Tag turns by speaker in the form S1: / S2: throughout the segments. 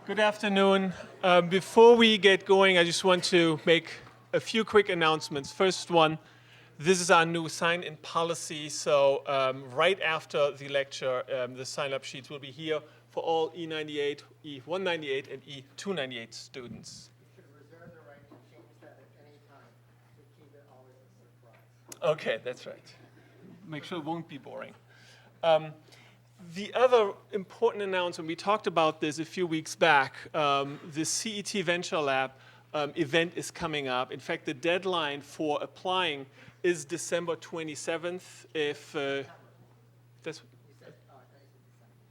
S1: Good afternoon. Before we get going, I just want to make a few quick announcements. First one, this is our new sign-in policy. So right after the lecture, the sign-up sheets will be here for all E98, E198, and E298 students.
S2: You should reserve the right to change that at any time to keep it always a surprise.
S1: Okay, that's right. Make sure it won't be boring. The other important announcement, we talked about this a few weeks back, the CET Venture Lab event is coming up. In fact, the deadline for applying is December 27th. If that's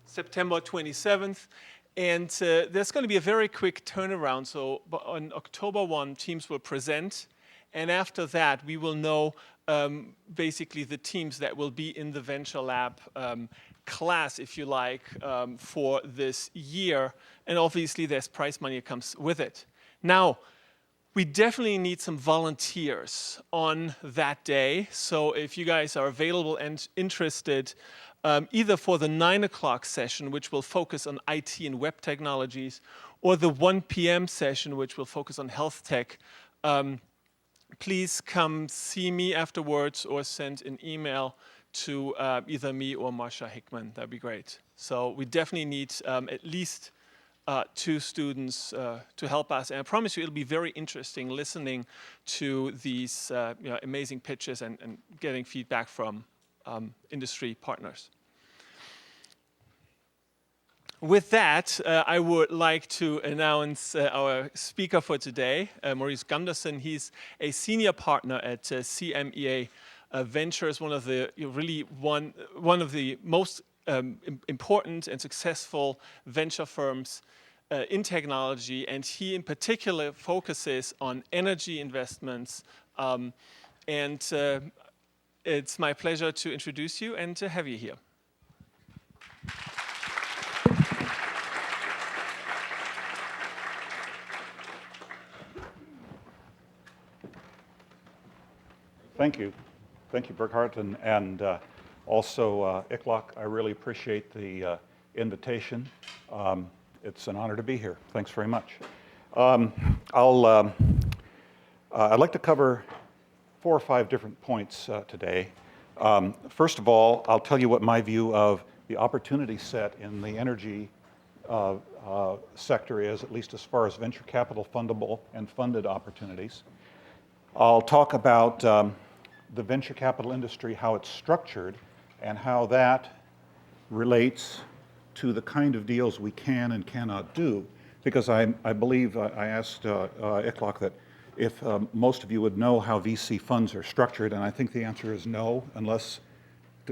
S1: September 27th. And there's going to be a very quick turnaround. So on October 1, teams will present. And after that, we will know basically the teams that will be in the Venture Lab class, if you like, for this year. And obviously, there's prize money that comes with it. Now, we definitely need some volunteers on that day. So if you guys are available and interested, either for the 9 o'clock session, which will focus on IT and web technologies, or the 1 p.m. session, which will focus on health tech, please come see me afterwards or send an email to either me or Marsha Hickman. That'd be great. So we definitely need at least 2 students to help us. And I promise you it'll be very interesting listening to these amazing pitches and getting feedback from industry partners. With that, I would like to announce our speaker for today, Maurice Gunderson. He's a senior partner at CMEA Ventures, one of the one of the most important and successful venture firms in technology, and he in particular focuses on energy investments. It's my pleasure to introduce you and to have you here.
S3: Thank you. Thank you, Burkhard, and also ICLOC. I really appreciate the invitation. It's an honor to be here. Thanks very much. I'd like to cover 4 or 5 different points today. First of all, I'll tell you what my view of the opportunity set in the energy sector is, at least as far as venture capital fundable and funded opportunities. I'll talk about the venture capital industry, how it's structured, and how that relates to the kind of deals we can and cannot do. Because I believe I asked ICLOC that if most of you would know how VC funds are structured, and I think the answer is no, unless,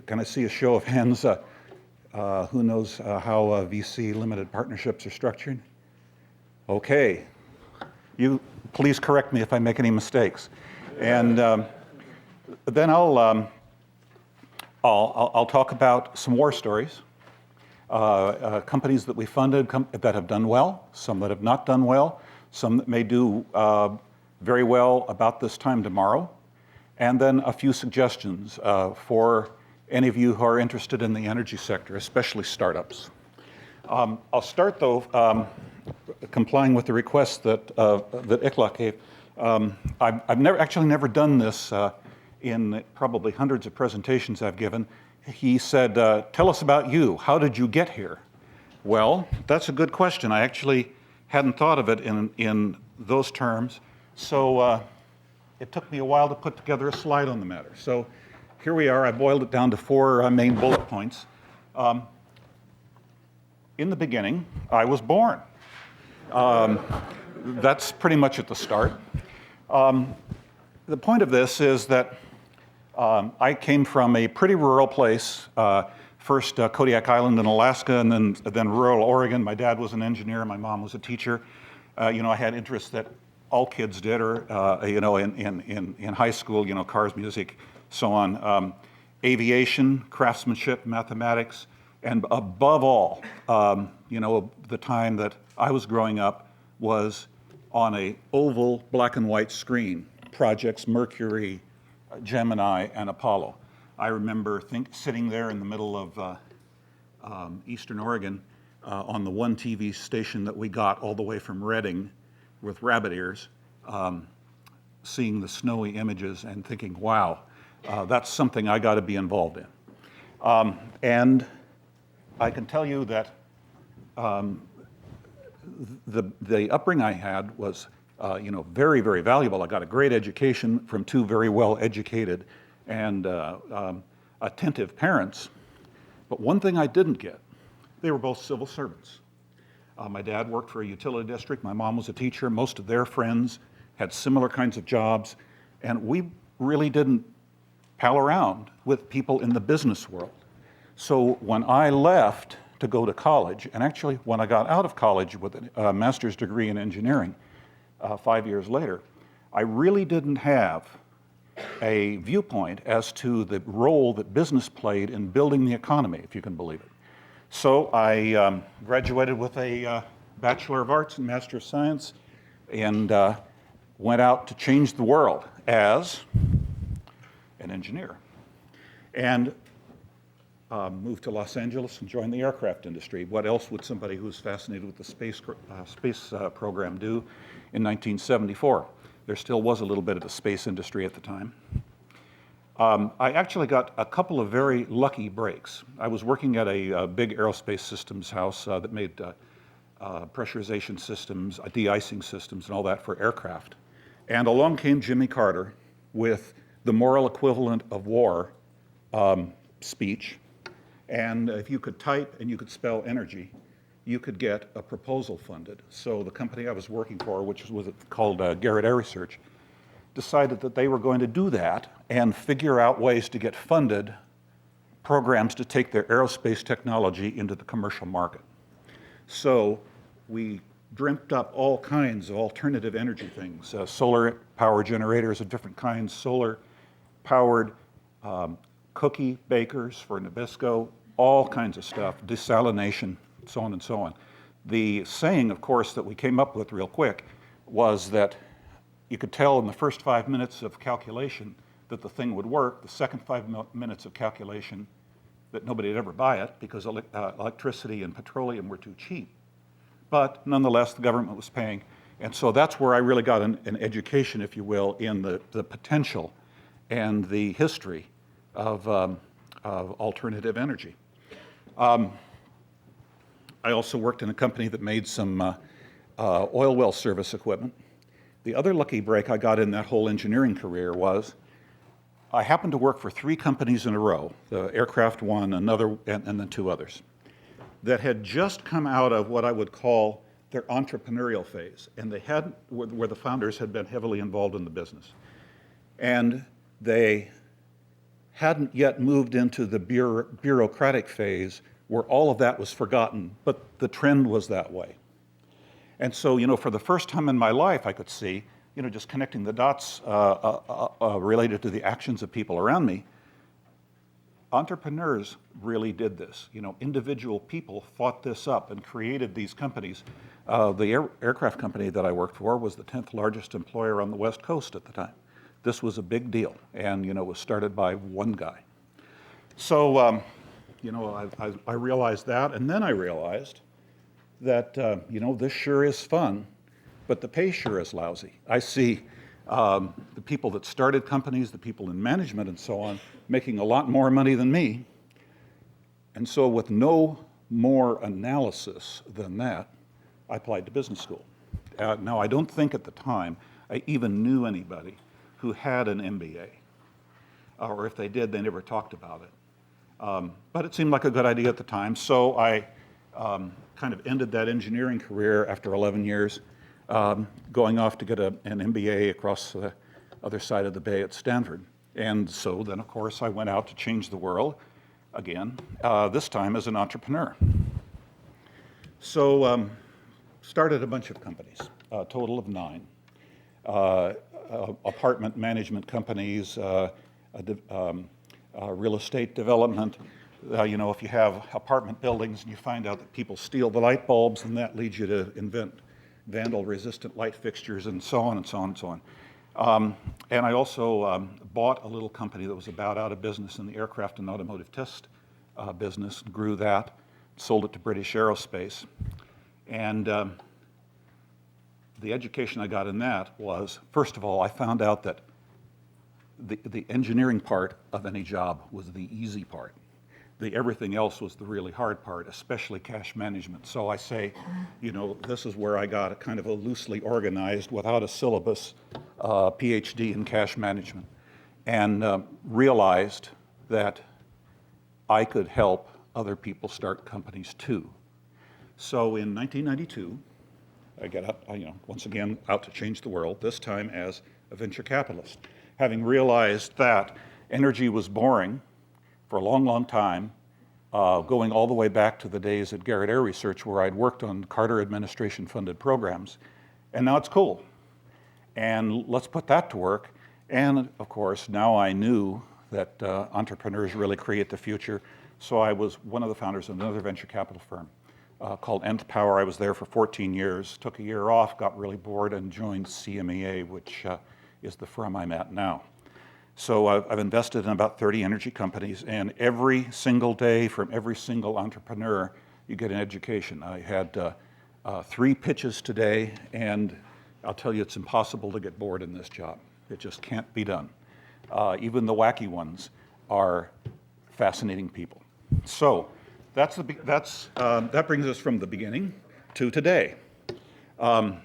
S3: can I see a show of hands? Who knows how VC limited partnerships are structured? Okay. You please correct me if I make any mistakes. And then I'll talk about some war stories, companies that we funded that have done well, some that have not done well, some that may do very well about this time tomorrow, and then a few suggestions for any of you who are interested in the energy sector, especially startups. I'll start though complying with the request that ICLOC gave. I've never done this in probably hundreds of presentations I've given. He said, tell us about you. How did you get here? Well, that's a good question. I actually hadn't thought of it in those terms. So it took me a while to put together a slide on the matter. So here we are. I boiled it down to 4 main bullet points. In the beginning, I was born. That's pretty much at the start. The point of this is that I came from a pretty rural place, first Kodiak Island in Alaska, and then rural Oregon. My dad was an engineer, my mom was a teacher. I had interests that all kids did, or in high school, cars, music, so on. Aviation, craftsmanship, mathematics, and above all, the time that I was growing up was on a oval black and white screen, projects Mercury, Gemini, and Apollo. I remember sitting there in the middle of Eastern Oregon on the one TV station that we got all the way from Reading with rabbit ears, seeing the snowy images and thinking, wow, that's something I got to be involved in. And I can tell you that the upbringing I had was very, very valuable. I got a great education from two very well-educated and attentive parents. But one thing I didn't get, they were both civil servants. My dad worked for a utility district. My mom was a teacher. Most of their friends had similar kinds of jobs. And we really didn't pal around with people in the business world. So when I left to go to college, and actually when I got out of college with a master's degree in engineering 5 years later, I really didn't have a viewpoint as to the role that business played in building the economy, if you can believe it. So I graduated with a Bachelor of Arts and Master of Science and went out to change the world as an engineer. And moved to Los Angeles and joined the aircraft industry. What else would somebody who's fascinated with the space program do in 1974? There still was a little bit of the space industry at the time. I actually got a couple of very lucky breaks. I was working at a big aerospace systems house that made pressurization systems, de-icing systems, and all that for aircraft. And along came Jimmy Carter with the moral equivalent of war speech. And if you could type and you could spell energy, you could get a proposal funded. So the company I was working for, which was called Garrett Air Research, decided that they were going to do that and figure out ways to get funded programs to take their aerospace technology into the commercial market. So we dreamt up all kinds of alternative energy things, solar power generators of different kinds, solar-powered cookie bakers for Nabisco, all kinds of stuff, desalination, so on and so on. The saying, of course, that we came up with real quick was that you could tell in the first 5 minutes of calculation that the thing would work, the second 5 minutes of calculation that nobody would ever buy it because electricity and petroleum were too cheap. But nonetheless, the government was paying. And so that's where I really got an education, if you will, in the potential and the history of alternative energy. I also worked in a company that made some oil well service equipment. The other lucky break I got in that whole engineering career was I happened to work for 3 companies in a row, the aircraft one, another, and then 2 others, that had just come out of what I would call their entrepreneurial phase, and they hadn't, where the founders had been heavily involved in the business. And they hadn't yet moved into the bureaucratic phase where all of that was forgotten, but the trend was that way. And so, for the first time in my life, I could see, just connecting the dots related to the actions of people around me, entrepreneurs really did this. Individual people fought this up and created these companies. The aircraft company that I worked for was the 10th largest employer on the West Coast at the time. This was a big deal, and was started by one guy. So, I realized that, and then I realized that this sure is fun, but the pay sure is lousy. I see the people that started companies, the people in management and so on, making a lot more money than me. And so with no more analysis than that, I applied to business school. Now, I don't think at the time I even knew anybody who had an MBA. Or if they did, they never talked about it. But it seemed like a good idea at the time, so I kind of ended that engineering career after 11 years, going off to get an MBA across the other side of the bay at Stanford. And so then, of course, I went out to change the world again, this time as an entrepreneur. So started a bunch of companies, a total of 9. Apartment management companies, real estate development. If you have apartment buildings and you find out that people steal the light bulbs, and that leads you to invent vandal-resistant light fixtures and so on and so on and so on. And I also bought a little company that was about out of business in the aircraft and automotive test business, grew that. sold it to British Aerospace. And the education I got in that was, first of all, I found out that the engineering part of any job was the easy part. Everything else was the really hard part, especially cash management. So I say, this is where I got a kind of a loosely organized, without a syllabus, PhD in cash management, and realized that I could help other people start companies too. So in 1992, I get up, once again, out to change the world, this time as a venture capitalist. Having realized that energy was boring for a long, long time, going all the way back to the days at Garrett Air Research where I'd worked on Carter administration-funded programs, and now it's cool. And let's put that to work. And of course, now I knew that entrepreneurs really create the future, so I was one of the founders of another venture capital firm called Nth Power. I was there for 14 years, took a year off, got really bored, and joined CMEA, which is the firm I'm at now. So I've invested in about 30 energy companies, and every single day from every single entrepreneur, you get an education. I had 3 pitches today, and I'll tell you, it's impossible to get bored in this job. It just can't be done. Even the wacky ones are fascinating people. So that brings us from the beginning to today. Now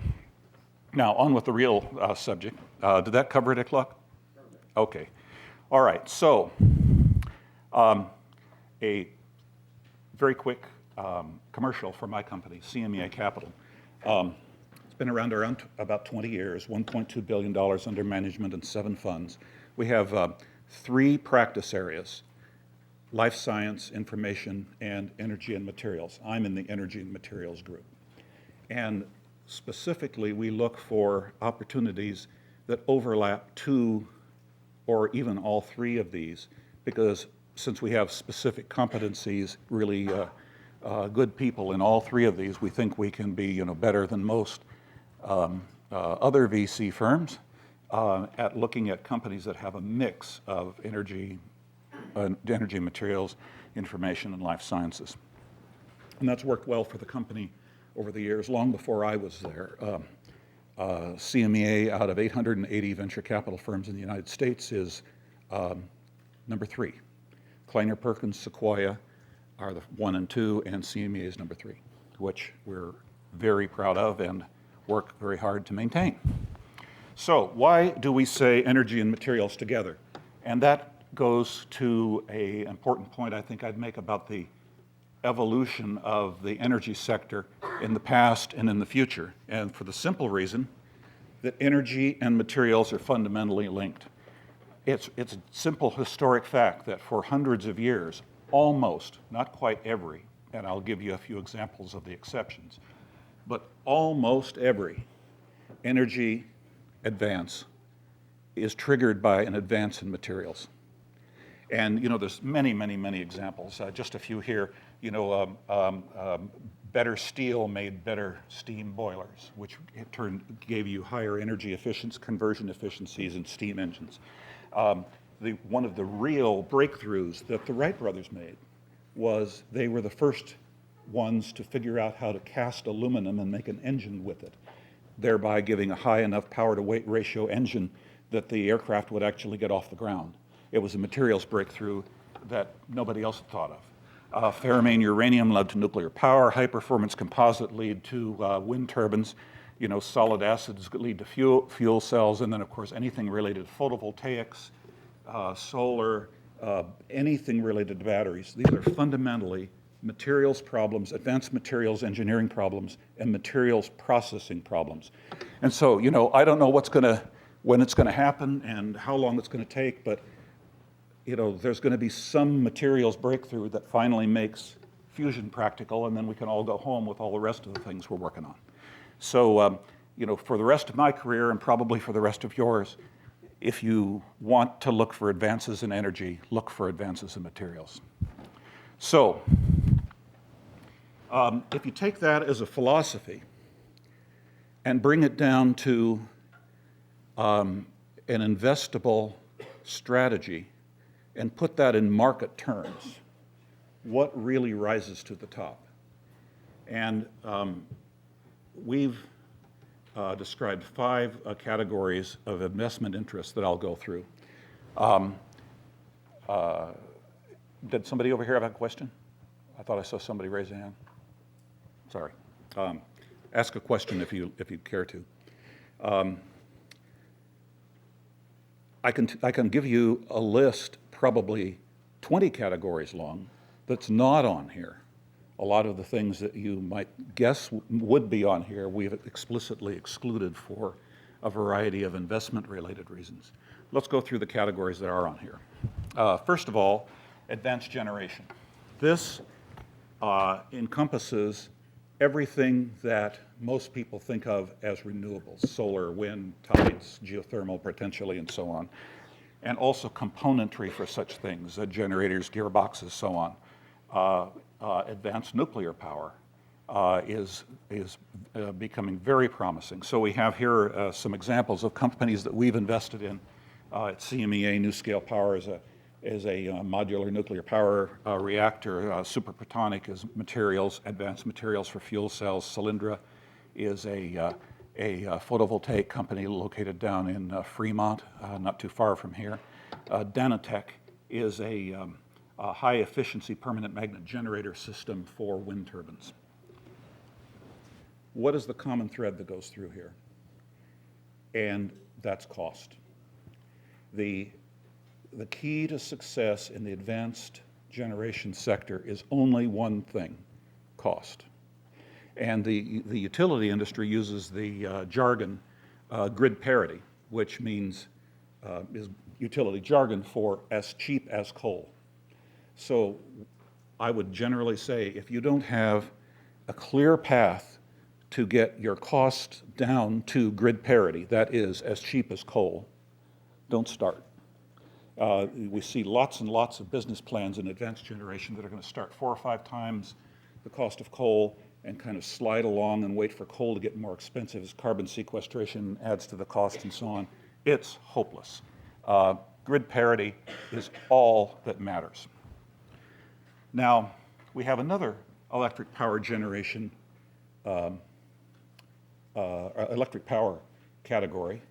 S3: on with the real subject. Did that cover it, Iklok? Okay. All right. So a very quick commercial for my company, CMEA Capital. It's been around about 20 years, $1.2 billion under management and 7 funds. We have 3 practice areas: life science, information, and energy and materials. I'm in the energy and materials group. And specifically, we look for opportunities that overlap 2 or even all 3 of these, because since we have specific competencies, really good people in all 3 of these, we think we can be better than most other VC firms at looking at companies that have a mix of energy materials, information, and life sciences. And that's worked well for the company over the years, long before I was there. CMEA, out of 880 venture capital firms in the United States, is number 3. Kleiner Perkins, Sequoia are the 1 and 2, and CMEA is number 3, which we're very proud of and work very hard to maintain. So why do we say energy and materials together? And that goes to an important point I think I'd make about the evolution of the energy sector in the past and in the future, and for the simple reason that energy and materials are fundamentally linked. It's a simple historic fact that for hundreds of years, almost, not quite every, and I'll give you a few examples of the exceptions, but almost every energy advance is triggered by an advance in materials. And there's many, many, many examples. Just a few here. Better steel made better steam boilers, which in turn gave you higher energy efficiency, conversion efficiencies in steam engines. One of the real breakthroughs that the Wright brothers made was they were the first ones to figure out how to cast aluminum and make an engine with it, thereby giving a high enough power to weight ratio engine that the aircraft would actually get off the ground. It was a materials breakthrough that nobody else had thought of. Ferromane uranium led to nuclear power. High-performance composite lead to wind turbines. Solid acids lead to fuel cells. And then, of course, anything related to photovoltaics, solar, anything related to batteries. These are fundamentally materials problems, advanced materials engineering problems, and materials processing problems. And so, I don't know when it's going to happen and how long it's going to take, but there's going to be some materials breakthrough that finally makes fusion practical, and then we can all go home with all the rest of the things we're working on. So, for the rest of my career, and probably for the rest of yours, if you want to look for advances in energy, look for advances in materials. So, if you take that as a philosophy and bring it down to an investable strategy, and put that in market terms, what really rises to the top. And we've described 5 categories of investment interest that I'll go through. Did somebody over here have a question? I thought I saw somebody raise a hand. Sorry. Ask a question if you care to. I can give you a list, probably 20 categories long, that's not on here. A lot of the things that you might guess would be on here, we've explicitly excluded for a variety of investment-related reasons. Let's go through the categories that are on here. First of all, advanced generation. This encompasses everything that most people think of as renewables: solar, wind, tides, geothermal potentially, and so on. And also componentry for such things, generators, gearboxes, so on. Advanced nuclear power is becoming very promising. So we have here some examples of companies that we've invested in. At CMEA, NuScale Power is a modular nuclear power reactor. Superphotonic is materials, advanced materials for fuel cells. Cylindra is a photovoltaic company located down in Fremont, not too far from here. Danatech is a high-efficiency permanent magnet generator system for wind turbines. What is the common thread that goes through here? And that's cost. The key to success in the advanced generation sector is only one thing: cost. And the utility industry uses the jargon grid parity, which means is utility jargon for as cheap as coal. So I would generally say, if you don't have a clear path to get your cost down to grid parity, that is as cheap as coal, don't start. We see lots and lots of business plans in advanced generation that are going to start 4 or 5 times the cost of coal and kind of slide along and wait for coal to get more expensive as carbon sequestration adds to the cost and so on. It's hopeless. Grid parity is all that matters. Now, we have another electric power generation, electric power category,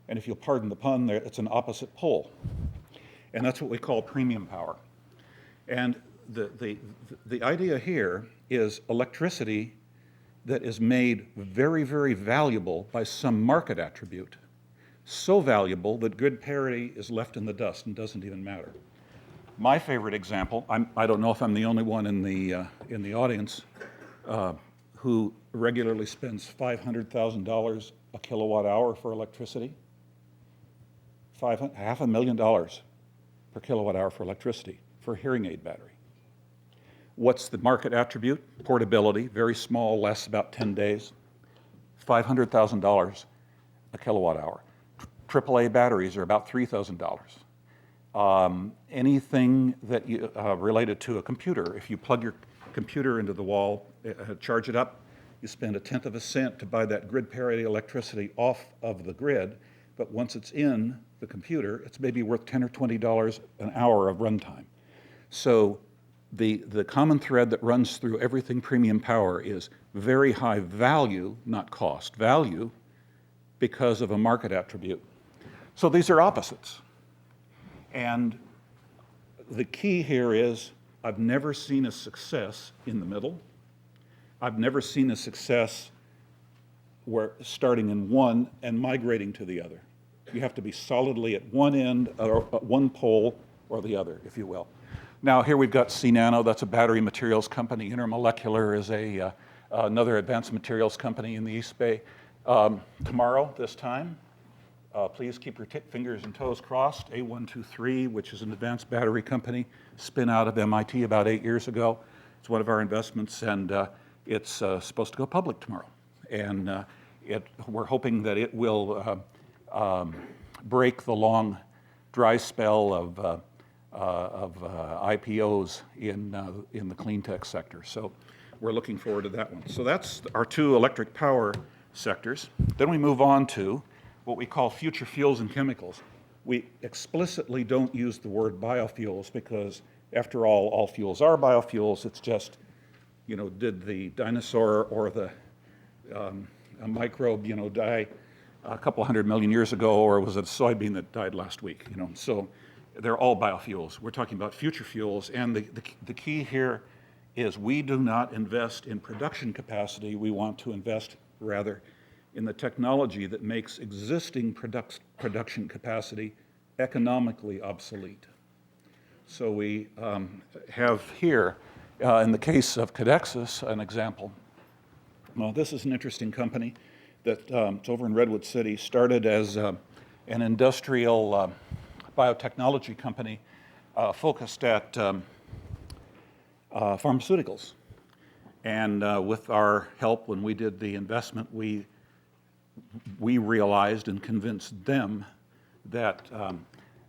S3: and if you'll pardon the pun there, it's an opposite pole. And that's what we call premium power. And the idea here is electricity that is made very, very valuable by some market attribute. So valuable that grid parity is left in the dust and doesn't even matter. My favorite example, I don't know if I'm the only one in the audience who regularly spends $500,000 a kilowatt hour for electricity. $500,000 per kilowatt hour for electricity for a hearing aid battery. What's the market attribute? Portability, very small, lasts about 10 days. $500,000 a kilowatt hour. AAA batteries are about $3,000. Anything that related to a computer, if you plug your computer into the wall, charge it up, you spend 1/10 of a cent to buy that grid parity electricity off of the grid, but once it's in the computer, it's maybe worth $10 or $20 an hour of runtime. So the common thread that runs through everything premium power is very high value, not cost. Value because of a market attribute. So these are opposites. And the key here is I've never seen a success in the middle. I've never seen a success where starting in one and migrating to the other. You have to be solidly at one end, or one pole or the other, if you will. Now here we've got CNano, that's a battery materials company. Intermolecular is another advanced materials company in the East Bay. Tomorrow, this time, please keep your fingers and toes crossed. A123, which is an advanced battery company, spin out of MIT about 8 years ago. It's one of our investments, and it's supposed to go public tomorrow. And we're hoping that it will break the long dry spell of IPOs in the clean tech sector. So we're looking forward to that one. So that's our 2 electric power sectors. Then we move on to what we call future fuels and chemicals. We explicitly don't use the word biofuels because After all fuels are biofuels. It's just, you know, did the dinosaur or the a microbe, you know, die a couple 100 million years ago, or was it a soybean that died last week? You know, so they're all biofuels. We're talking about future fuels, and the key here is we do not invest in production capacity. We want to invest rather in the technology that makes existing production capacity economically obsolete. So we have here, in the case of Codexis, an example. Well, this is an interesting company that it's over in Redwood City, started as an industrial biotechnology company focused at pharmaceuticals. And with our help, when we did the investment, we realized and convinced them that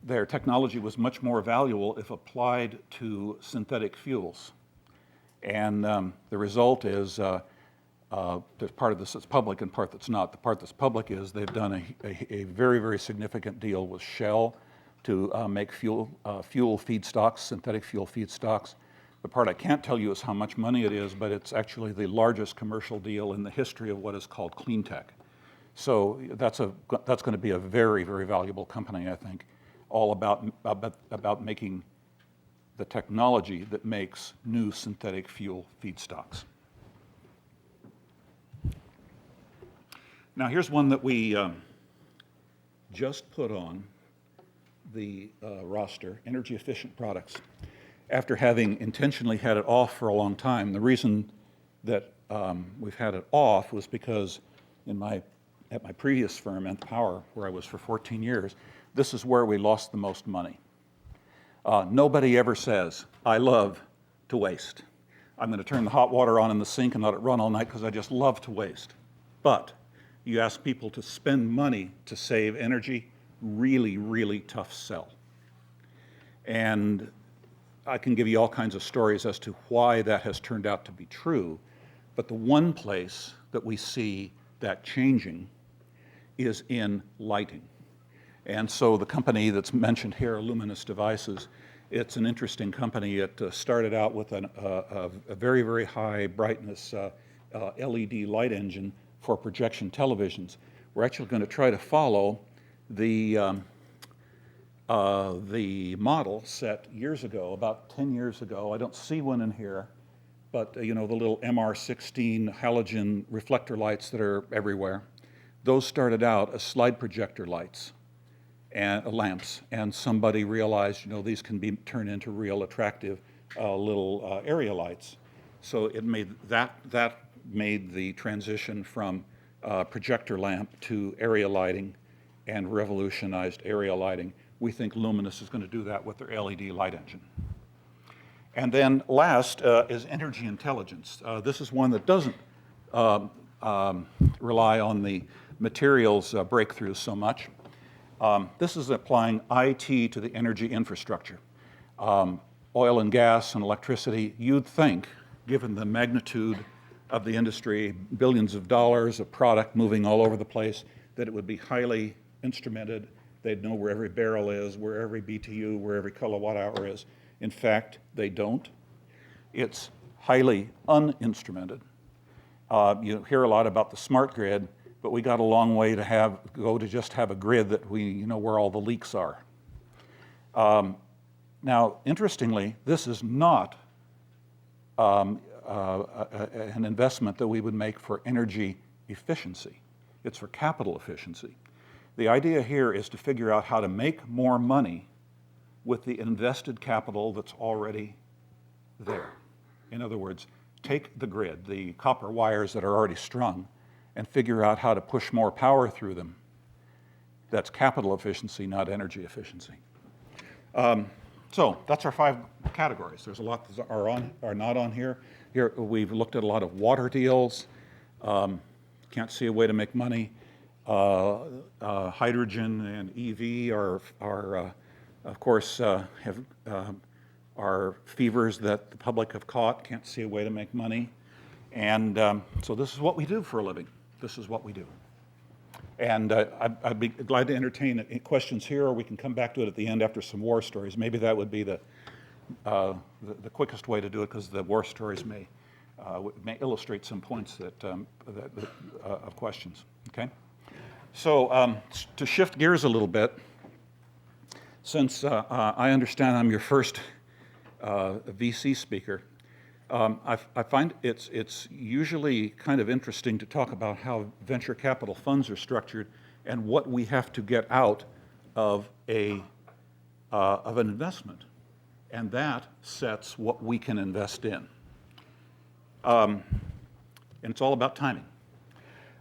S3: their technology was much more valuable if applied to synthetic fuels. And the result is, there's part of this that's public and part that's not. The part that's public is they've done a very, very significant deal with Shell to make fuel feedstocks, synthetic fuel feedstocks. The part I can't tell you is how much money it is, but it's actually the largest commercial deal in the history of what is called clean tech. So that's going to be a very, very valuable company, I think, all about making the technology that makes new synthetic fuel feedstocks. Now here's one that we just put on the roster, energy efficient products, after having intentionally had it off for a long time. The reason that we've had it off was because at my previous firm, Nth Power, where I was for 14 years, this is where we lost the most money. Nobody ever says, I love to waste. I'm going to turn the hot water on in the sink and let it run all night because I just love to waste. But you ask people to spend money to save energy, really, really tough sell. And I can give you all kinds of stories as to why that has turned out to be true, but the one place that we see that changing is in lighting. And so the company that's mentioned here, Luminous Devices, it's an interesting company. It started out with a very, very high brightness LED light engine for projection televisions. We're actually going to try to follow the model set years ago, about 10 years ago. I don't see one in here, but you know, the little MR16 halogen reflector lights that are everywhere. Those started out as slide projector lights and lamps, and somebody realized, you know, these can be turned into real attractive little area lights. So it made that made the transition from projector lamp to area lighting and revolutionized area lighting. We think Luminous is going to do that with their LED light engine. And then last is energy intelligence. This is one that doesn't rely on the materials breakthroughs so much. This is applying IT to the energy infrastructure. Oil and gas and electricity, you'd think, given the magnitude of the industry, billions of dollars of product moving all over the place, that it would be highly instrumented. They'd know where every barrel is, where every BTU, where every kilowatt hour is. In fact, they don't. It's highly uninstrumented. You hear a lot about the smart grid, but we got a long way to go to just have a grid that we know where all the leaks are. Now, interestingly, this is not an investment that we would make for energy efficiency. It's for capital efficiency. The idea here is to figure out how to make more money with the invested capital that's already there. In other words, take the grid, the copper wires that are already strung, and figure out how to push more power through them. That's capital efficiency, not energy efficiency. So that's our 5 categories. There's a lot that are not on here. Here we've looked at a lot of water deals. Can't see a way to make money. Hydrogen and EV are of course, are fevers that the public have caught. Can't see a way to make money. And so this is what we do for a living. This is what we do. And I'd be glad to entertain questions here, or we can come back to it at the end after some war stories. Maybe that would be the the quickest way to do it, because the war stories may illustrate some points of questions. Okay, so to shift gears a little bit, since I understand I'm your first VC speaker, I find it's usually kind of interesting to talk about how venture capital funds are structured and what we have to get out of an investment, and that sets what we can invest in. And it's all about timing.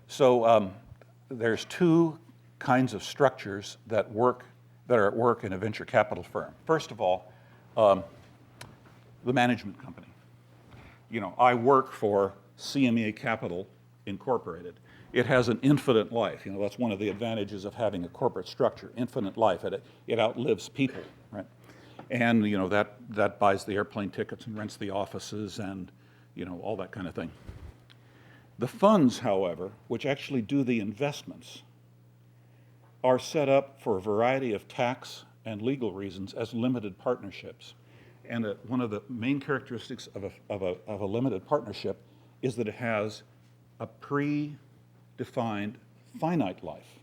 S3: So there's two kinds of structures that are at work in a venture capital firm. First of all, the management company. You know, I work for CMEA Capital Incorporated. It has an infinite life. You know, that's one of the advantages of having a corporate structure, infinite life. It outlives people, right? And, you know, that buys the airplane tickets and rents the offices and, you know, all that kind of thing. The funds, however, which actually do the investments, are set up for a variety of tax and legal reasons as limited partnerships. And one of the main characteristics of a limited partnership is that it has a predefined finite life.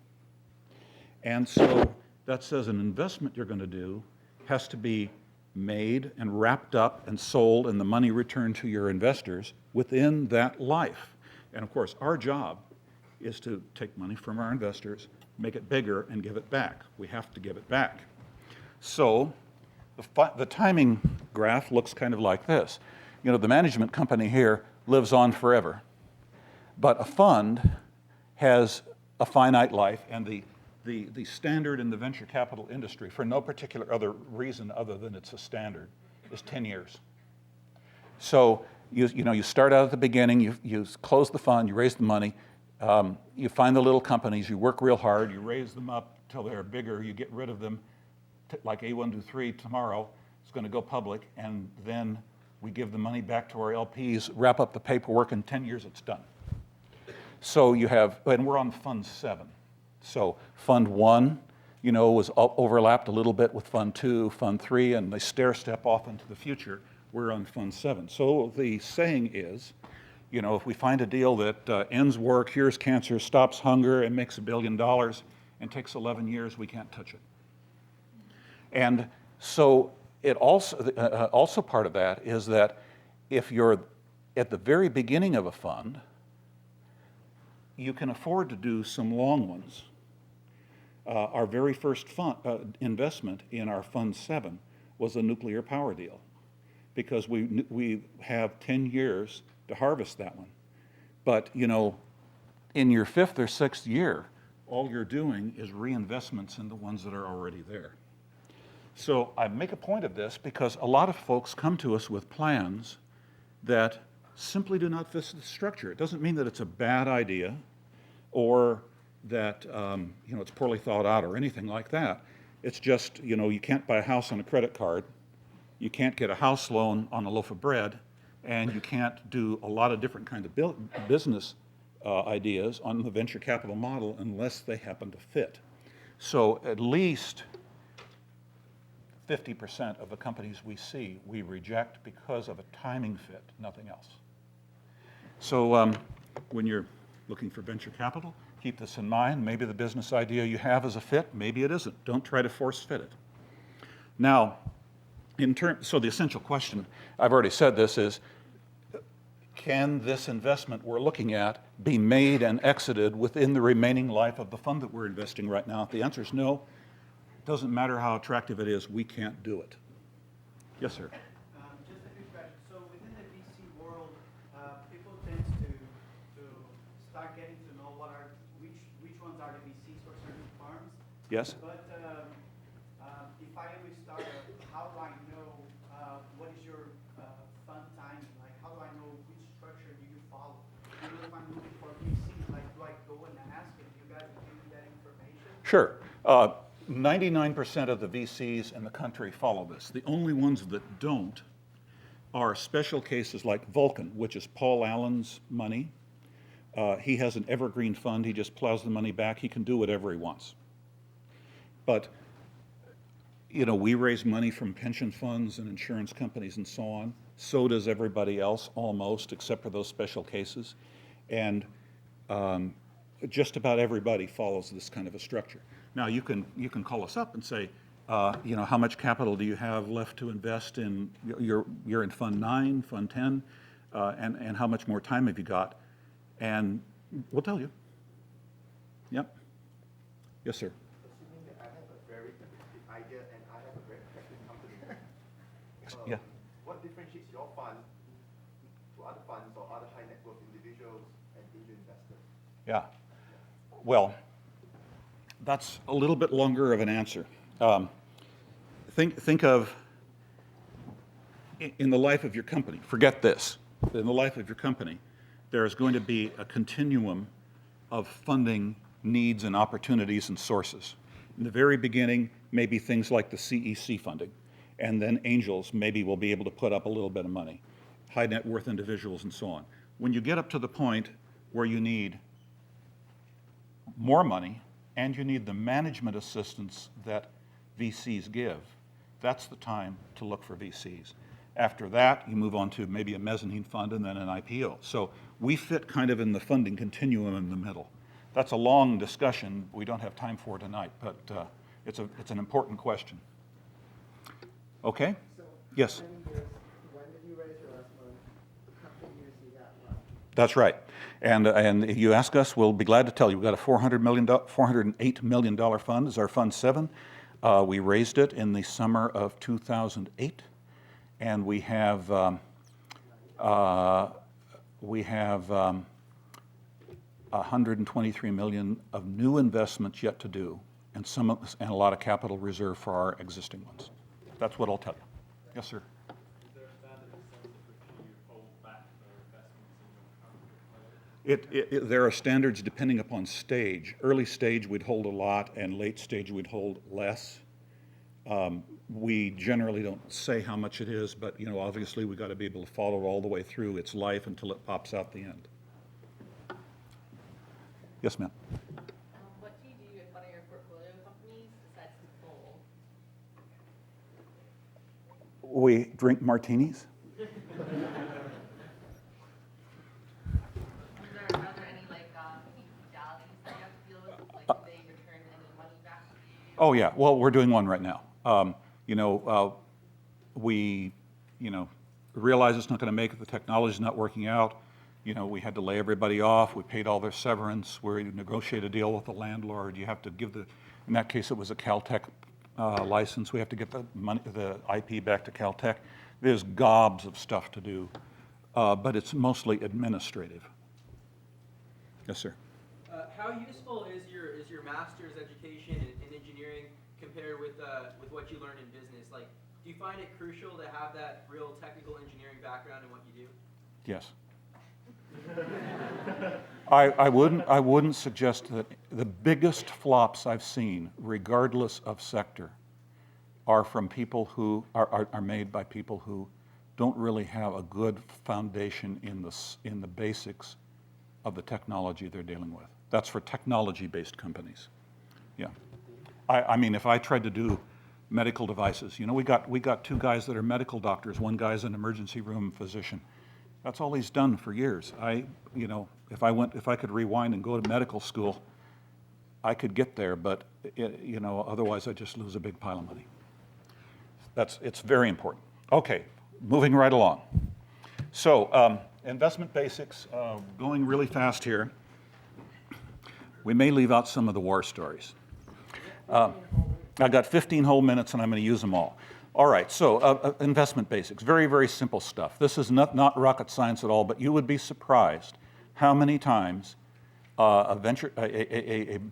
S3: And so that says an investment you're going to do has to be made and wrapped up and sold and the money returned to your investors within that life. And of course, our job is to take money from our investors, make it bigger, and give it back. We have to give it back. So the timing graph looks kind of like this. You know, the management company here lives on forever, but a fund has a finite life, and the standard in the venture capital industry, for no particular other reason other than it's a standard, is 10 years. So you start out at the beginning, you close the fund, you raise the money, you find the little companies, you work real hard, you raise them up till they're bigger, you get rid of them, like A123 tomorrow, it's going to go public, and then we give the money back to our LPs, wrap up the paperwork, in 10 years it's done. So you have, and we're on Fund 7. So Fund 1, you know, was overlapped a little bit with Fund 2, Fund 3, and they stair-step off into the future. We're on Fund 7. So the saying is, you know, if we find a deal that ends war, cures cancer, stops hunger, and makes $1 billion, and takes 11 years, we can't touch it. And so it also part of that is that if you're at the very beginning of a fund, you can afford to do some long ones. Our very first investment in our Fund 7 was a nuclear power deal, because we have 10 years to harvest that one. But, you know, in your 5th or 6th year, all you're doing is reinvestments in the ones that are already there. So I make a point of this because a lot of folks come to us with plans that simply do not fit the structure. It doesn't mean that it's a bad idea or that you know, it's poorly thought out or anything like that. It's just, you know, you can't buy a house on a credit card, you can't get a house loan on a loaf of bread, and you can't do a lot of different kinds of business ideas on the venture capital model unless they happen to fit. So at least 50% of the companies we see, we reject because of a timing fit, nothing else. So when you're looking for venture capital, keep this in mind. Maybe the business idea you have is a fit, maybe it isn't. Don't try to force fit it. Now, so the essential question, I've already said this, is can this investment we're looking at be made and exited within the remaining life of the fund that we're investing right now? If the answer is no, doesn't matter how attractive it is, we can't do it. Yes, sir.
S4: Just a quick question. So within the VC world, people tend to start getting to know which ones are the VCs for certain firms.
S3: Yes.
S4: But if I am a startup, how do I know what is your fund timing? Like, how do I know which structure do you follow? You know, if I'm looking for VCs, like, do I go and ask and you guys give me that information?
S3: Sure. 99% of the VCs in the country follow this. The only ones that don't are special cases like Vulcan, which is Paul Allen's money. He has an evergreen fund. He just plows the money back. He can do whatever he wants. But we raise money from pension funds and insurance companies and so on. So does everybody else, almost, except for those special cases. And just about everybody follows this kind of a structure. Now, you can call us up and say, how much capital do you have left to invest in? You're in Fund 9, Fund 10, and how much more time have you got? And we'll tell you. Yep. Yes, sir.
S5: Assuming that I have a very effective idea and I have a very effective company,
S3: Yeah.
S5: what differentiates your fund to other funds or other high net worth individuals and angel investors?
S3: Yeah. Well, that's a little bit longer of an answer. Think of, in the life of your company, forget this, in the life of your company, there is going to be a continuum of funding needs and opportunities and sources. In the very beginning, maybe things like the CEC funding, and then angels maybe will be able to put up a little bit of money, high net worth individuals and so on. When you get up to the point where you need more money and you need the management assistance that VCs give, that's the time to look for VCs. After that, you move on to maybe a mezzanine fund and then an IPO. So we fit kind of in the funding continuum in the middle. That's a long discussion we don't have time for tonight, but it's an important question. Okay?
S2: So
S3: Yes?
S2: when did you raise your last money? How many years you got left?
S3: That's right. And if you ask us, we'll be glad to tell you. We've got a $408 million fund is our Fund 7. We raised it in the summer of 2008, and we have 123 million of new investments yet to do, and a lot of capital reserved for our existing ones. That's what I'll tell you. Yes, sir.
S1: Is there a standard incentive which you hold back for investments in your current portfolio?
S3: There are standards depending upon stage. Early stage we'd hold a lot, and late stage we'd hold less. We generally don't say how much it is, but obviously we've got to be able to follow it all the way through its life until it pops out the end. Yes, ma'am.
S6: What do you do if one of your portfolio companies decides to fold?
S3: We drink martinis.
S6: Are there any legalities that you have to deal with? Like, do they return any money back to you?
S3: Oh yeah, well we're doing one right now. We realize it's not going to make it. The technology's not working out. We had to lay everybody off. We paid all their severance. We negotiated a deal with the landlord. You have to give in that case, it was a Caltech license. We have to get the IP back to Caltech. There's gobs of stuff to do, but it's mostly administrative. Yes, sir.
S7: How useful is your master's education in engineering compared with what you learn in business? Like, do you find it crucial to have that real technical engineering background in what you do?
S3: Yes. I wouldn't suggest that. The biggest flops I've seen, regardless of sector, are from people who are made by people who don't really have a good foundation in the basics of the technology they're dealing with. That's for technology-based companies. Yeah. I mean, if I tried to do medical devices, we got two guys that are medical doctors. One guy's an emergency room physician. That's all he's done for years. If I could rewind and go to medical school, I could get there, but otherwise I just lose a big pile of money. It's very important. Okay, moving right along. So investment basics, going really fast here. We may leave out some of the war stories. I got 15 whole minutes and I'm going to use them all. All right, so investment basics, very, very simple stuff. This is not rocket science at all, but you would be surprised how many times a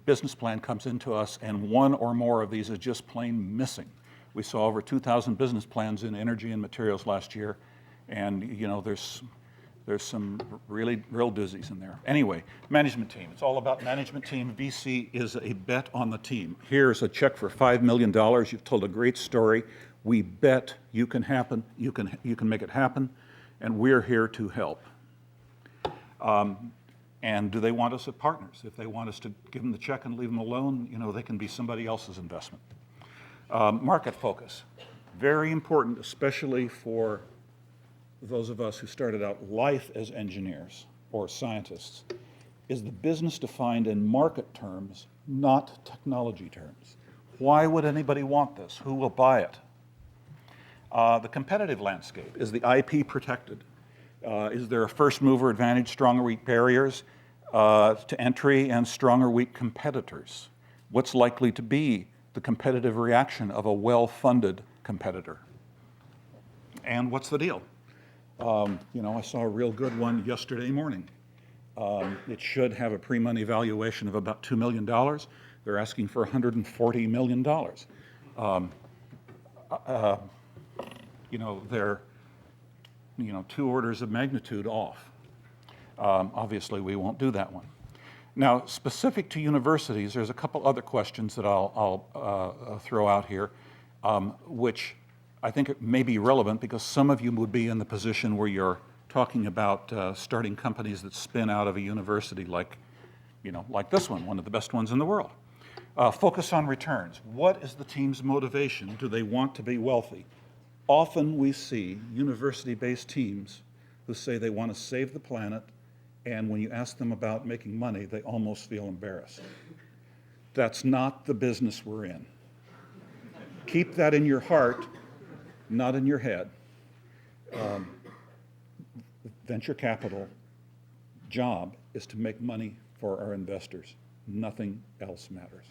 S3: business plan comes into us and one or more of these is just plain missing. We saw over 2,000 business plans in energy and materials last year, and there's some real doozies in there. Anyway, management team. It's all about management team. VC is a bet on the team. Here's a check for $5 million. You've told a great story. We bet you can make it happen, and we're here to help. And do they want us as partners? If they want us to give them the check and leave them alone, they can be somebody else's investment. Market focus, very important, especially for those of us who started out life as engineers or scientists, is the business defined in market terms, not technology terms. Why would anybody want this? Who will buy it? The competitive landscape, is the IP protected? Is there a first mover advantage, strong or weak barriers to entry, and strong or weak competitors? What's likely to be the competitive reaction of a well-funded competitor? And what's the deal? I saw a real good one yesterday morning. It should have a pre-money valuation of about $2 million. They're asking for $140 million. They're 2 orders of magnitude off. Obviously, we won't do that one. Now, specific to universities, there's a couple other questions that I'll throw out here, which I think it may be relevant because some of you would be in the position where you're talking about starting companies that spin out of a university like this one of the best ones in the world. Focus on returns. What is the team's motivation? Do they want to be wealthy? Often we see university-based teams who say they want to save the planet, and when you ask them about making money, they almost feel embarrassed. That's not the business we're in. Keep that in your heart, not in your head. Venture capital job is to make money for our investors. Nothing else matters.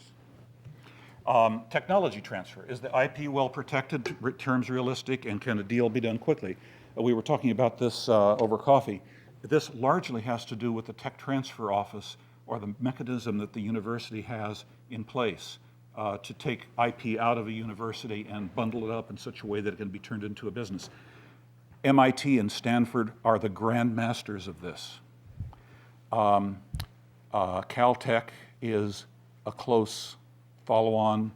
S3: Technology transfer. Is the IP well protected, terms realistic, and can a deal be done quickly? We were talking about this over coffee. This largely has to do with the tech transfer office or the mechanism that the university has in place to take IP out of a university and bundle it up in such a way that it can be turned into a business. MIT and Stanford are the grandmasters of this. Caltech is a close follow-on.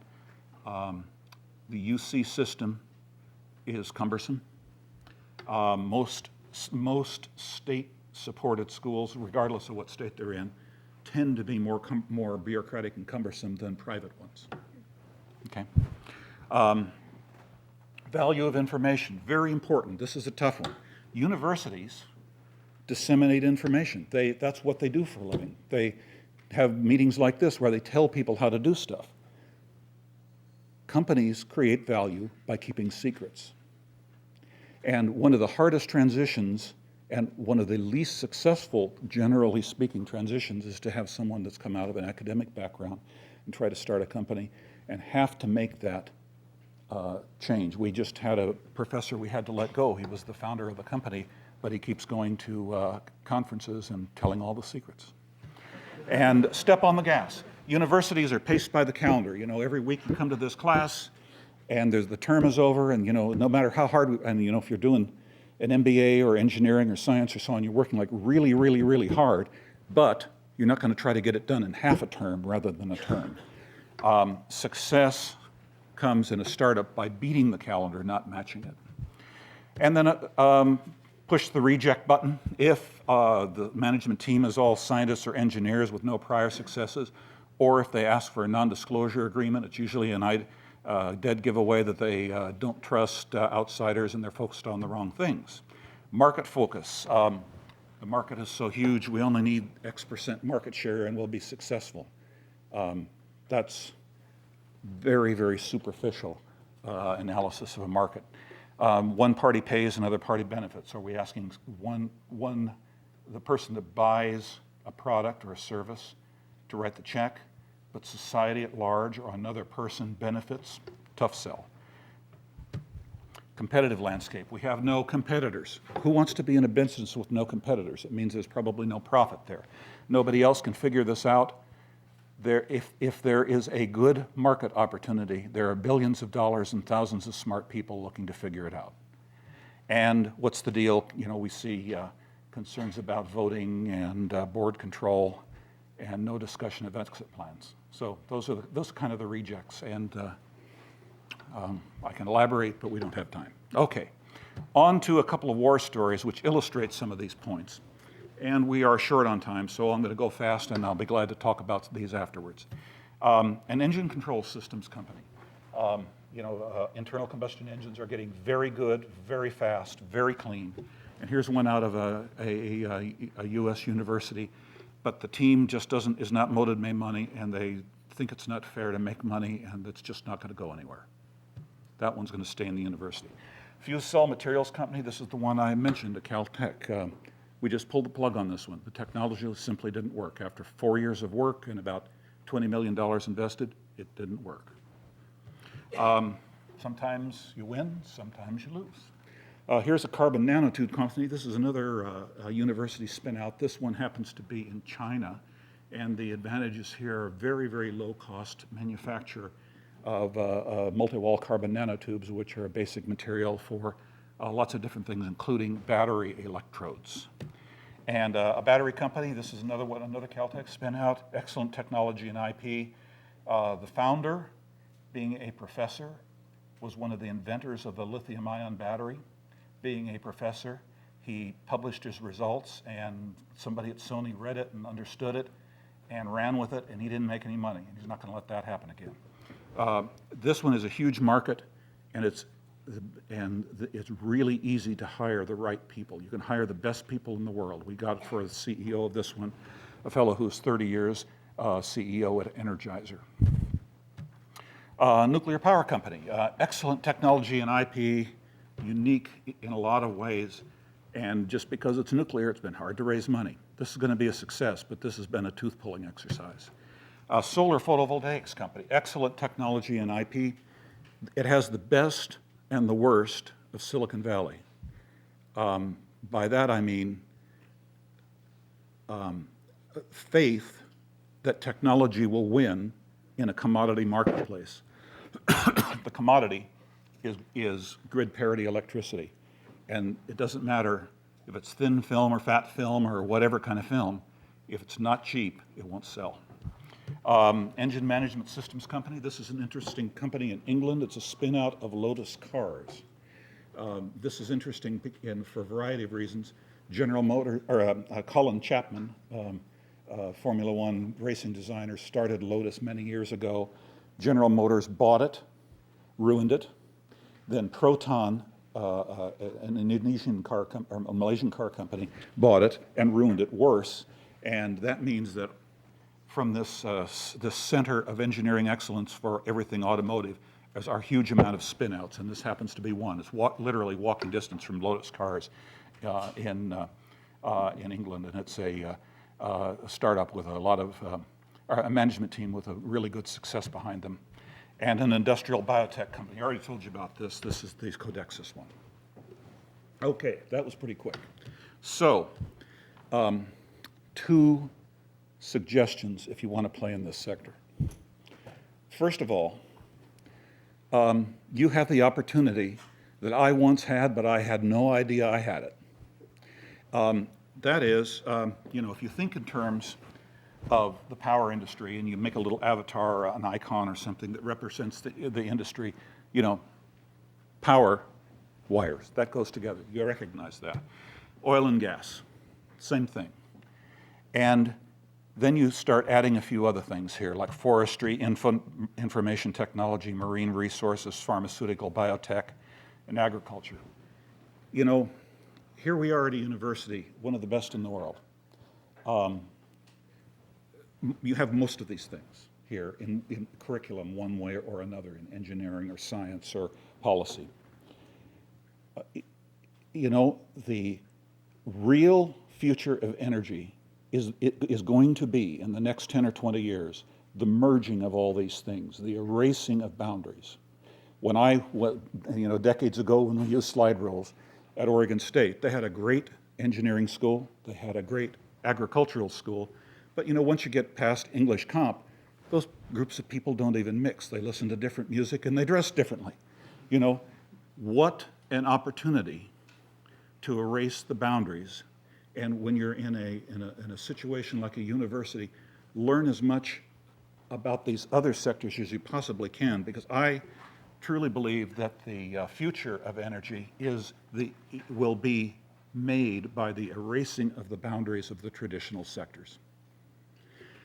S3: The UC system is cumbersome. Most state-supported schools, regardless of what state they're in, tend to be more bureaucratic and cumbersome than private ones. Okay. Value of information, very important. This is a tough one. Universities disseminate information. That's what they do for a living. They have meetings like this where they tell people how to do stuff. Companies create value by keeping secrets. And one of the hardest transitions and one of the least successful, generally speaking, transitions is to have someone that's come out of an academic background and try to start a company and have to make that change. We just had a professor we had to let go. He was the founder of the company, but he keeps going to conferences and telling all the secrets. And step on the gas. Universities are paced by the calendar. Every week you come to this class, and the term is over, and no matter how hard, if you're doing an MBA or engineering or science or so on, you're working like really, really, really hard, but you're not going to try to get it done in half a term rather than a term. Success comes in a startup by beating the calendar, not matching it. And then push the reject button if the management team is all scientists or engineers with no prior successes, or if they ask for a non-disclosure agreement. It's usually a dead giveaway that they don't trust outsiders and they're focused on the wrong things. Market focus. The market is so huge, we only need X% market share and we'll be successful. That's very, very superficial analysis of a market. One party pays, another party benefits. Are we asking the person that buys a product or a service to write the check, but society at large or another person benefits? Tough sell. Competitive landscape. We have no competitors. Who wants to be in a business with no competitors? It means there's probably no profit there. Nobody else can figure this out. If there is a good market opportunity, there are billions of dollars and thousands of smart people looking to figure it out. And what's the deal? We see concerns about voting and board control and no discussion of exit plans. So those are kind of the rejects. And I can elaborate, but we don't have time. Okay, on to a couple of war stories which illustrate some of these points. And we are short on time, so I'm going to go fast, and I'll be glad to talk about these afterwards. An engine control systems company. internal combustion engines are getting very good, very fast, very clean. And here's one out of a U.S. university, but the team just is not motivated to make money, and they think it's not fair to make money, and it's just not going to go anywhere. That one's going to stay in the university. Fuel cell materials company, this is the one I mentioned at Caltech. We just pulled the plug on this one. The technology simply didn't work. After 4 years of work and about $20 million invested, it didn't work. Sometimes you win, sometimes you lose. Here's a carbon nanotube company. This is another university spin out. This one happens to be in China, and the advantages here are very, very low cost manufacture of multi-wall carbon nanotubes, which are a basic material for lots of different things, including battery electrodes. And a battery company, this is another one, another Caltech spin out, excellent technology and IP. The founder, being a professor, was one of the inventors of the lithium-ion battery. Being a professor, he published his results, and somebody at Sony read it and understood it and ran with it, and he didn't make any money, and he's not going to let that happen again. This one is a huge market, and it's really easy to hire the right people. You can hire the best people in the world. We got it for the CEO of this one, a fellow who's 30 years CEO at Energizer. Nuclear power company, excellent technology and IP, unique in a lot of ways, and just because it's nuclear, it's been hard to raise money. This is going to be a success, but this has been a tooth-pulling exercise. Solar photovoltaics company, excellent technology and IP. It has the best and the worst of Silicon Valley. By that I mean faith that technology will win in a commodity marketplace. The commodity is grid parity electricity. And it doesn't matter if it's thin film or fat film or whatever kind of film. If it's not cheap, it won't sell. Engine management systems company. This is an interesting company in England. It's a spin-out of Lotus Cars. This is interesting for a variety of reasons. General Motors, or Colin Chapman, Formula One racing designer, started Lotus many years ago. General Motors bought it, ruined it. Then Proton, an Indonesian car or a Malaysian car company, bought it and ruined it worse. And that means that from this center of engineering excellence for everything automotive, there's our huge amount of spin-outs, and this happens to be one. It's literally walking distance from Lotus Cars in England, and it's a startup with a lot of, a management team with a really good success behind them. And an industrial biotech company. I already told you about this. This is the Codexis one. Okay, that was pretty quick. So, two suggestions if you want to play in this sector. First of all, you have the opportunity that I once had, but I had no idea I had it. That is, if you think in terms of the power industry and you make a little avatar or an icon or something that represents the industry, power, wires, that goes together. You recognize that. Oil and gas, same thing. And then you start adding a few other things here, like forestry, information technology, marine resources, pharmaceutical, biotech, and agriculture. Here we are at a university, one of the best in the world. You have most of these things here in curriculum one way or another, in engineering or science or policy. The real future of energy is going to be, in the next 10 or 20 years, the merging of all these things, the erasing of boundaries. When decades ago when we used slide rules at Oregon State, they had a great engineering school, they had a great agricultural school, but once you get past English comp, those groups of people don't even mix. They listen to different music and they dress differently. What an opportunity to erase the boundaries. And when you're in a situation like a university, learn as much about these other sectors as you possibly can, because I truly believe that the future of energy will be made by the erasing of the boundaries of the traditional sectors.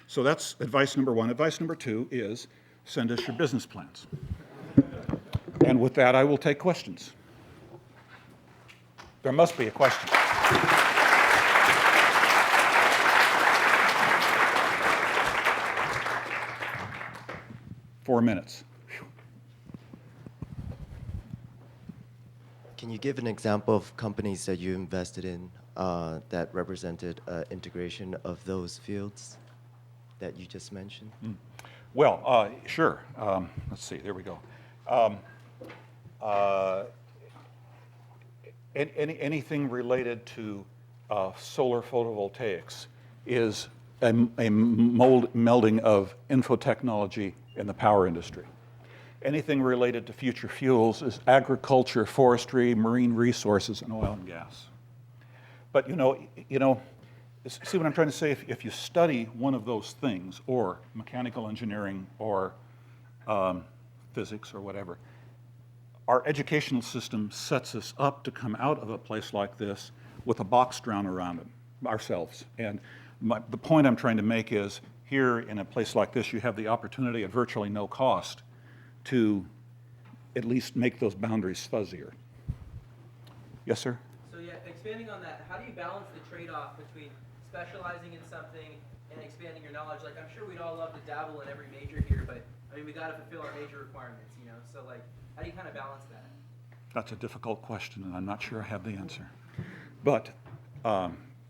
S3: So that's advice number one. Advice number two is send us your business plans. And with that, I will take questions. There must be a question. 4 minutes.
S8: Can you give an example of companies that you invested in that represented integration of those fields that you just mentioned?
S3: Well, sure. Let's see. There we go. Anything related to solar photovoltaics is a melding of infotechnology in the power industry. Anything related to future fuels is agriculture, forestry, marine resources, and oil and gas. But you know, see what I'm trying to say? If you study one of those things, or mechanical engineering, or physics, or whatever, our educational system sets us up to come out of a place like this with a box drawn around it, ourselves. And the point I'm trying to make is, here in a place like this, you have the opportunity at virtually no cost to at least make those boundaries fuzzier. Yes, sir?
S7: So yeah, expanding on that, how do you balance the trade-off between specializing in something and expanding your knowledge? Like, I'm sure we'd all love to dabble in every major here, but I mean, we got to fulfill our major requirements, you know? So like, how do you kind of balance that?
S3: That's a difficult question, and I'm not sure I have the answer. But,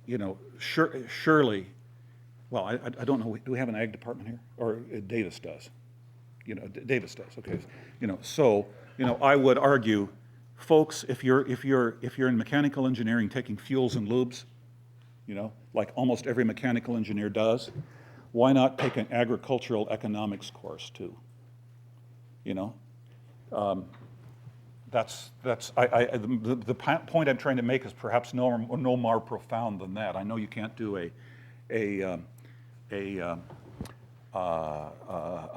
S3: you know, surely, well, I don't know, do we have an ag department here? Or Davis does? You know, Davis does, okay. You know, so, you know, I would argue, folks, if you're in mechanical engineering taking fuels and lubes, you know, like almost every mechanical engineer does, why not take an agricultural economics course too? You know, the point I'm trying to make is perhaps no more profound than that. I know you can't do a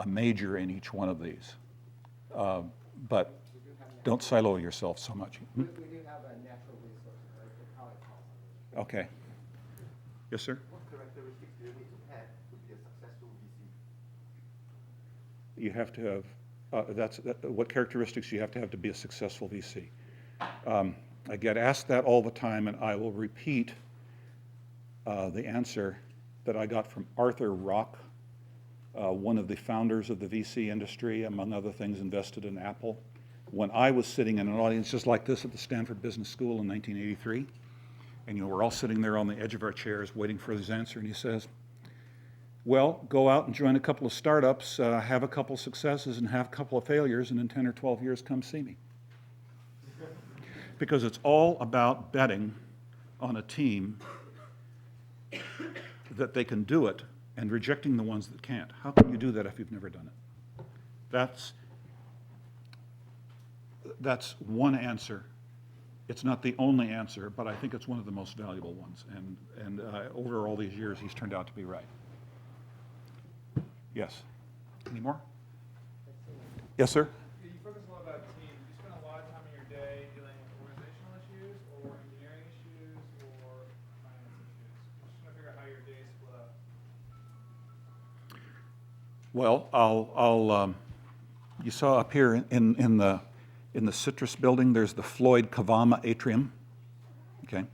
S3: major in each one of these, but don't silo yourself so much.
S2: We do have a natural resource, right? The college calls on it.
S3: Okay. Yes, sir?
S5: What characteristics do you need to have to be a successful VC?
S3: You have to have, what characteristics you have to be a successful VC. I get asked that all the time, and I will repeat the answer that I got from Arthur Rock, one of the founders of the VC industry, among other things, invested in Apple. When I was sitting in an audience just like this at the Stanford Business School in 1983, and you know, we're all sitting there on the edge of our chairs waiting for his answer, and he says, well, go out and join a couple of startups, have a couple of successes and have a couple of failures, and in 10 or 12 years, come see me. Because it's all about betting on a team that they can do it and rejecting the ones that can't. How can you do that if you've never done it? That's one answer. It's not the only answer, but I think it's one of the most valuable ones. And over all these years, he's turned out to be right. Yes. Any more? Yes, sir?
S9: You focus a lot about teams. You spend a lot of time in your day dealing with organizational issues or engineering issues or finance issues. I'm just trying to figure out how your day is split up.
S3: Well, you saw up here in the Citrus building, there's the Floyd Kavama atrium. Okay.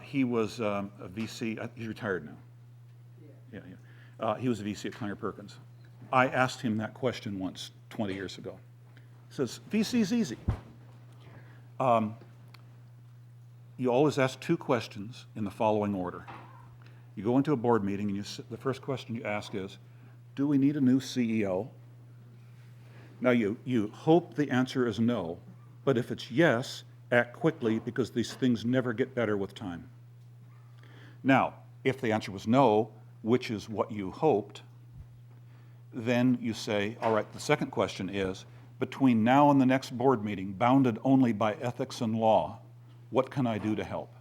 S3: He was a VC, he's retired now. Yeah. He was a VC at Kleiner Perkins. I asked him that question once, 20 years ago. He says, VC's easy. You always ask two questions in the following order. You go into a board meeting and the first question you ask is, do we need a new CEO? Now you hope the answer is no, but if it's yes, act quickly because these things never get better with time. Now, if the answer was no, which is what you hoped, then you say, all right, the second question is, between now and the next board meeting, bounded only by ethics and law, what can I do to help?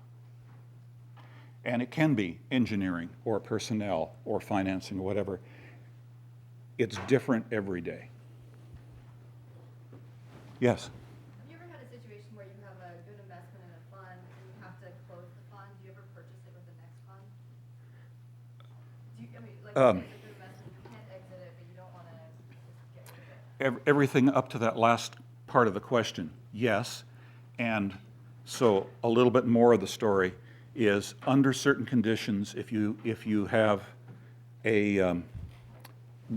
S3: And it can be engineering or personnel or financing or whatever. It's different every day. Yes?
S6: Have you ever had a situation where you have a good investment in a fund and you have to close the fund? Do you ever purchase it with the next fund? Like, it's a good investment, you can't exit it, but you don't want to just get rid of it.
S3: Everything up to that last part of the question, yes. And so a little bit more of the story is under certain conditions, if you have a,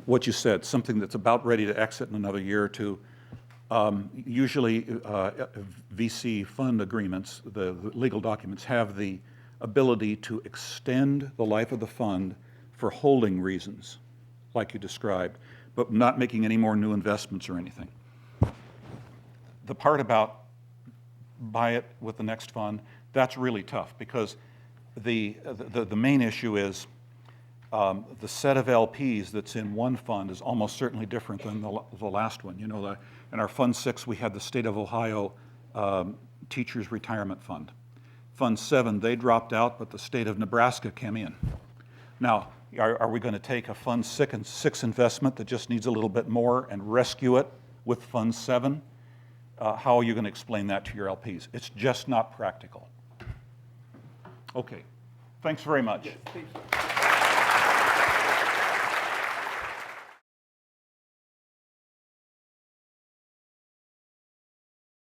S3: what you said, something that's about ready to exit in another year or two, usually VC fund agreements, the legal documents, have the ability to extend the life of the fund for holding reasons, like you described, but not making any more new investments or anything. The part about buy it with the next fund, that's really tough because the main issue is the set of LPs that's in one fund is almost certainly different than the last one. You know, in our Fund 6, we had the State of Ohio Teachers Retirement Fund. Fund 7, they dropped out, but the state of Nebraska came in. Now, are we going to take a Fund 6 investment that just needs a little bit more and rescue it with Fund 7? How are you going to explain that to your LPs? It's just not practical. Okay, thanks very much.
S1: Yes, thank you.